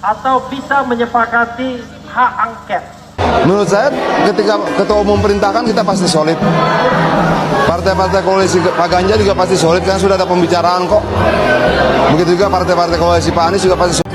atau bisa menyepakati hak angket. Menurut saya ketika ketua umum perintahkan kita pasti solid. Partai-partai koalisi Pak Ganjar juga pasti solid kan sudah ada pembicaraan kok. Begitu juga partai-partai koalisi Pak Anies juga pasti solid.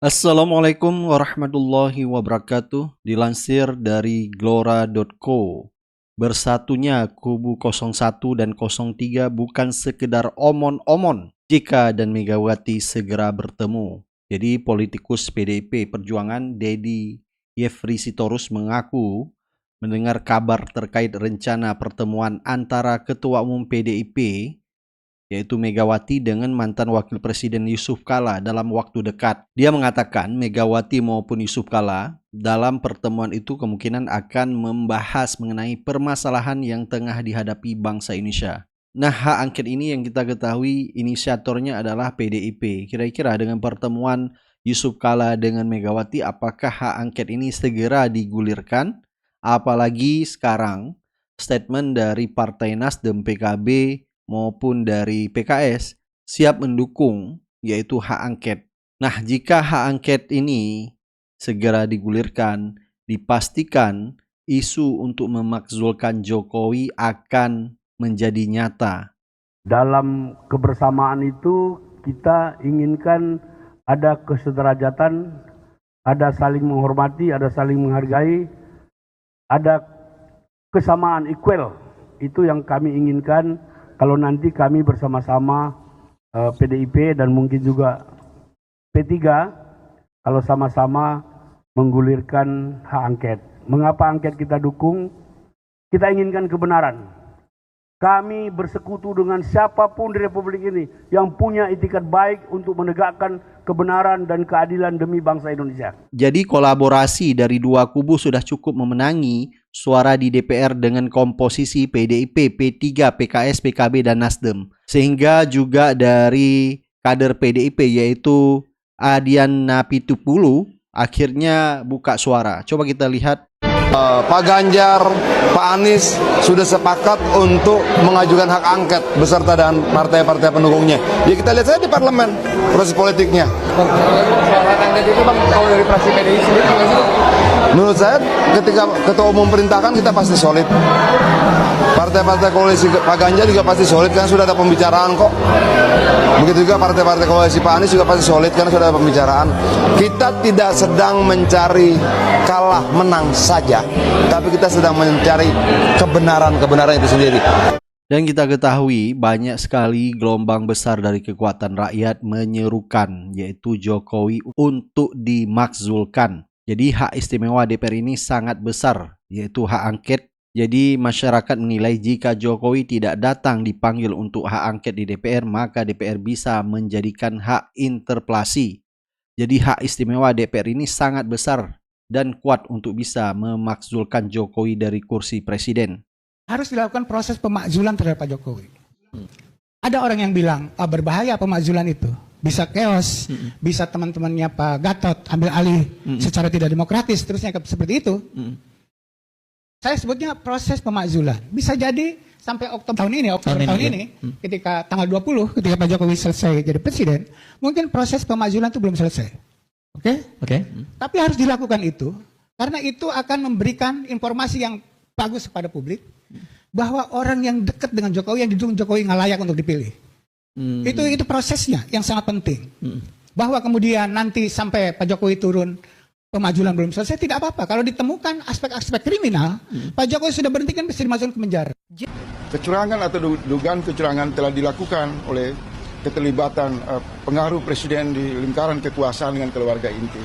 Assalamualaikum warahmatullahi wabarakatuh. Dilansir dari glora.co, bersatunya kubu 01 dan 03 bukan sekedar omon-omon jika dan Megawati segera bertemu. Jadi politikus PDIP Perjuangan Deddy Yefri Sitorus mengaku mendengar kabar terkait rencana pertemuan antara Ketua Umum PDIP yaitu Megawati dengan mantan Wakil Presiden Yusuf Kala dalam waktu dekat. Dia mengatakan Megawati maupun Yusuf Kala dalam pertemuan itu kemungkinan akan membahas mengenai permasalahan yang tengah dihadapi bangsa Indonesia. Nah, hak angket ini yang kita ketahui inisiatornya adalah PDIP. Kira-kira dengan pertemuan Yusuf Kala dengan Megawati, apakah hak angket ini segera digulirkan? Apalagi sekarang statement dari Partai Nasdem, PKB, maupun dari PKS siap mendukung yaitu hak angket. Nah, jika hak angket ini segera digulirkan, dipastikan isu untuk memakzulkan Jokowi akan menjadi nyata. Dalam kebersamaan itu kita inginkan ada kesederajatan, ada saling menghormati, ada saling menghargai, ada kesamaan equal. Itu yang kami inginkan. Kalau nanti kami bersama-sama PDIP dan mungkin juga P3, kalau sama-sama menggulirkan hak angket. Mengapa angket kita dukung? Kita inginkan kebenaran. Kami bersekutu dengan siapapun di Republik ini yang punya itikat baik untuk menegakkan kebenaran dan keadilan demi bangsa Indonesia. Jadi kolaborasi dari dua kubu sudah cukup memenangi suara di DPR dengan komposisi PDIP, P3, PKS, PKB, dan Nasdem. Sehingga juga dari kader PDIP yaitu Adian Napitupulu akhirnya buka suara. Coba kita lihat. Pak Ganjar, Pak Anies sudah sepakat untuk mengajukan hak angket beserta dan partai-partai pendukungnya. Ya kita lihat saja di parlemen proses politiknya. Soal hak angket itu bang, kalau dari fraksi PDI sendiri gimana sih? Menurut saya ketika ketua umum perintahkan kita pasti solid. Partai-partai koalisi Pak Ganjar juga pasti solid kan sudah ada pembicaraan kok. Begitu juga partai-partai koalisi Pak Anies juga pasti solid kan sudah ada pembicaraan. Kita tidak sedang mencari kalah menang saja, tapi kita sedang mencari kebenaran itu sendiri. Dan kita ketahui banyak sekali gelombang besar dari kekuatan rakyat menyerukan yaitu Jokowi untuk dimakzulkan. Jadi hak istimewa DPR ini sangat besar yaitu hak angket. Jadi masyarakat menilai jika Jokowi tidak datang dipanggil untuk hak angket di DPR, maka DPR bisa menjadikan hak interpelasi. Jadi hak istimewa DPR ini sangat besar dan kuat untuk bisa memakzulkan Jokowi dari kursi presiden. Harus dilakukan proses pemakzulan terhadap Pak Jokowi. Ada orang yang bilang berbahaya pemakzulan itu. Bisa chaos, bisa teman-temannya Pak Gatot ambil alih secara tidak demokratis, terusnya seperti itu. Saya sebutnya proses pemakzulan. Bisa jadi sampai Oktober tahun ini, ketika tanggal 20, ketika Pak Jokowi selesai jadi presiden, mungkin proses pemakzulan itu belum selesai. Oke? Tapi harus dilakukan itu, karena itu akan memberikan informasi yang bagus kepada publik, bahwa orang yang dekat dengan Jokowi, yang didukung Jokowi nggak layak untuk dipilih. Itu prosesnya yang sangat penting. Bahwa kemudian nanti sampai Pak Jokowi turun, pemajulan belum selesai, tidak apa-apa. Kalau ditemukan aspek-aspek kriminal, Pak Jokowi sudah berhenti kan bisa dimasukkan ke penjara. Kecurangan atau dugaan kecurangan telah dilakukan oleh keterlibatan pengaruh presiden di lingkaran kekuasaan dengan keluarga inti.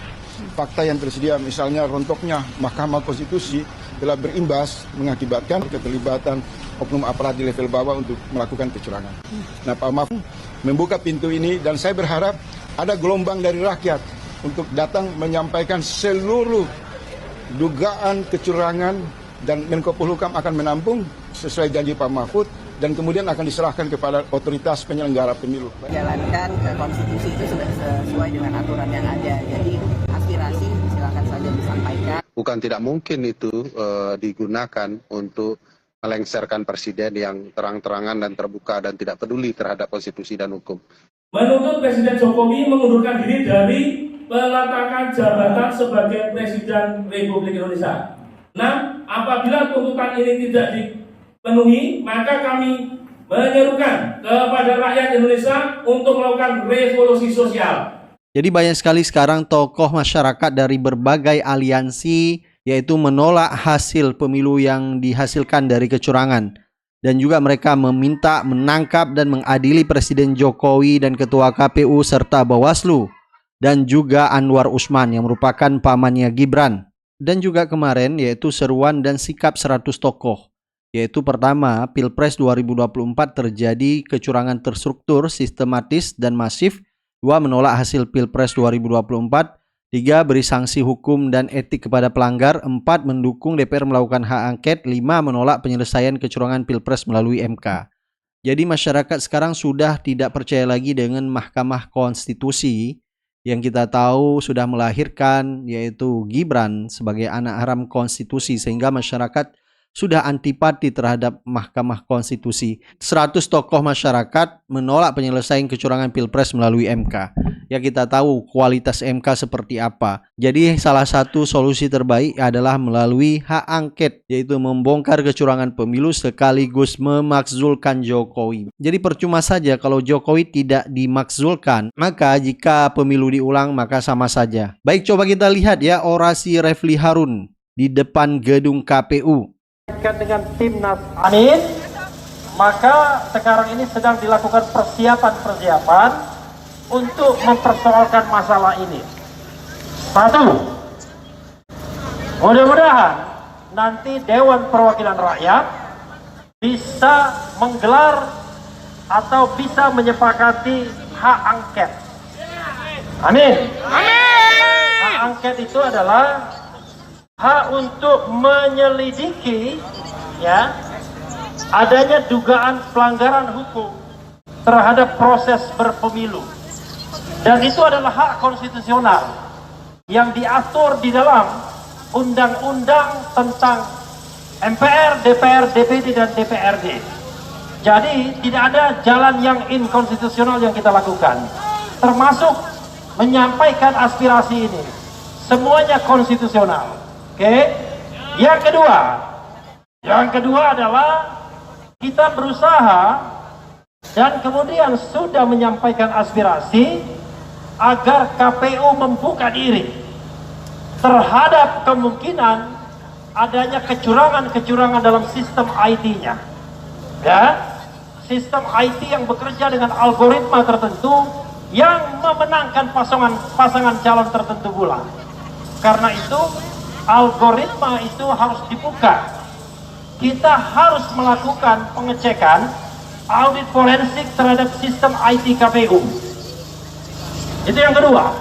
Fakta yang tersedia misalnya rontoknya Mahkamah Konstitusi telah berimbas mengakibatkan keterlibatan oknum aparat di level bawah untuk melakukan kecurangan. Nah, Pak Mahfud membuka pintu ini dan saya berharap ada gelombang dari rakyat untuk datang menyampaikan seluruh dugaan kecurangan dan Menko Polhukam akan menampung sesuai janji Pak Mahfud dan kemudian akan diserahkan kepada otoritas penyelenggara pemilu. Jalankan konstitusi itu sudah sesuai dengan aturan yang ada. Jadi aspirasi silakan saja disampaikan. Bukan tidak mungkin itu digunakan untuk melengsarkan presiden yang terang-terangan dan terbuka dan tidak peduli terhadap konstitusi dan hukum. Menuntut Presiden Jokowi mengundurkan diri dari peletakan jabatan sebagai Presiden Republik Indonesia. Nah, apabila tuntutan ini tidak dipenuhi, maka kami menyerukan kepada rakyat Indonesia untuk melakukan revolusi sosial. Jadi banyak sekali sekarang tokoh masyarakat dari berbagai aliansi yaitu menolak hasil pemilu yang dihasilkan dari kecurangan. Dan juga mereka meminta menangkap dan mengadili Presiden Jokowi dan Ketua KPU serta Bawaslu. Dan juga Anwar Usman yang merupakan pamannya Gibran. Dan juga kemarin yaitu seruan dan sikap 100 tokoh. Yaitu pertama, Pilpres 2024 terjadi kecurangan terstruktur, sistematis dan masif. 2. Menolak hasil Pilpres 2024. 3. Beri sanksi hukum dan etik kepada pelanggar. 4. Mendukung DPR melakukan hak angket. 5. Menolak penyelesaian kecurangan Pilpres melalui MK. Jadi masyarakat sekarang sudah tidak percaya lagi dengan Mahkamah Konstitusi yang kita tahu sudah melahirkan yaitu Gibran sebagai anak haram konstitusi, sehingga masyarakat sudah antipati terhadap Mahkamah Konstitusi. 100 tokoh masyarakat menolak penyelesaian kecurangan Pilpres melalui MK. Ya, kita tahu kualitas MK seperti apa. Jadi salah satu solusi terbaik adalah melalui hak angket, yaitu membongkar kecurangan pemilu sekaligus memakzulkan Jokowi. Jadi percuma saja kalau Jokowi tidak dimakzulkan, maka jika pemilu diulang maka sama saja. Baik, coba kita lihat ya orasi Refli Harun di depan gedung KPU. Dengan timnas Anies, maka sekarang ini sedang dilakukan persiapan untuk mempersoalkan masalah ini. Satu, mudah-mudahan nanti Dewan Perwakilan Rakyat bisa menggelar atau bisa menyepakati hak angket. Amin. Hak angket itu adalah hak untuk menyelidiki ya adanya dugaan pelanggaran hukum terhadap proses berpemilu. Dan itu adalah hak konstitusional yang diatur di dalam undang-undang tentang MPR, DPR, DPD, dan DPRD. Jadi tidak ada jalan yang inkonstitusional yang kita lakukan, termasuk menyampaikan aspirasi ini. Semuanya konstitusional. Oke. Yang kedua adalah kita berusaha dan kemudian sudah menyampaikan aspirasi agar KPU membuka diri terhadap kemungkinan adanya kecurangan-kecurangan dalam sistem IT-nya. Ya, sistem IT yang bekerja dengan algoritma tertentu yang memenangkan pasangan calon tertentu pula. Karena itu algoritma itu harus dibuka. Kita harus melakukan pengecekan audit forensik terhadap sistem IT KPU. Itu yang kedua.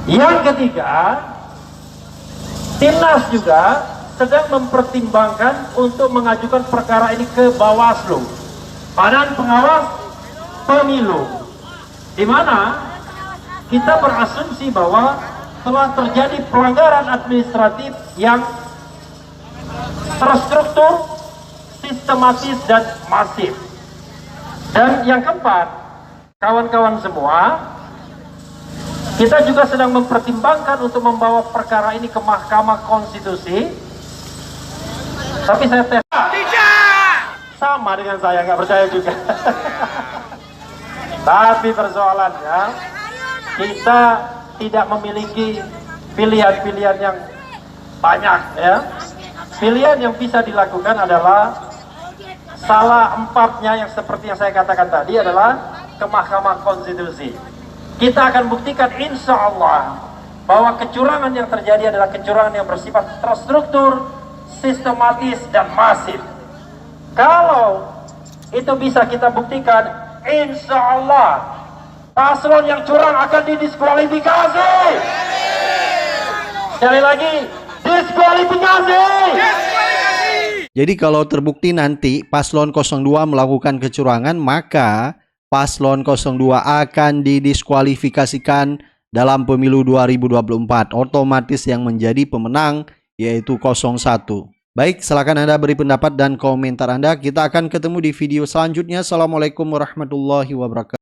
Yang ketiga, Timnas juga sedang mempertimbangkan untuk mengajukan perkara ini ke Bawaslu, Badan Pengawas Pemilu, di mana kita berasumsi bahwa telah terjadi pelanggaran administratif yang terstruktur, sistematis, dan masif. Dan yang keempat, kawan-kawan semua, kita juga sedang mempertimbangkan untuk membawa perkara ini ke Mahkamah Konstitusi. Tapi saya tes sama dengan saya, nggak percaya juga. Tapi persoalannya, kita tidak memiliki pilihan-pilihan yang banyak, ya. Pilihan yang bisa dilakukan adalah salah empatnya yang seperti yang saya katakan tadi adalah ke Mahkamah Konstitusi. Kita akan buktikan insya Allah bahwa kecurangan yang terjadi adalah kecurangan yang bersifat terstruktur, sistematis, dan masif. Kalau itu bisa kita buktikan, insya Allah paslon yang curang akan didiskualifikasi. Sekali lagi, diskualifikasi. Jadi kalau terbukti nanti paslon 02 melakukan kecurangan, maka paslon 02 akan didiskualifikasikan dalam pemilu 2024. Otomatis yang menjadi pemenang yaitu 01. Baik, silakan Anda beri pendapat dan komentar Anda. Kita akan ketemu di video selanjutnya. Assalamualaikum warahmatullahi wabarakatuh.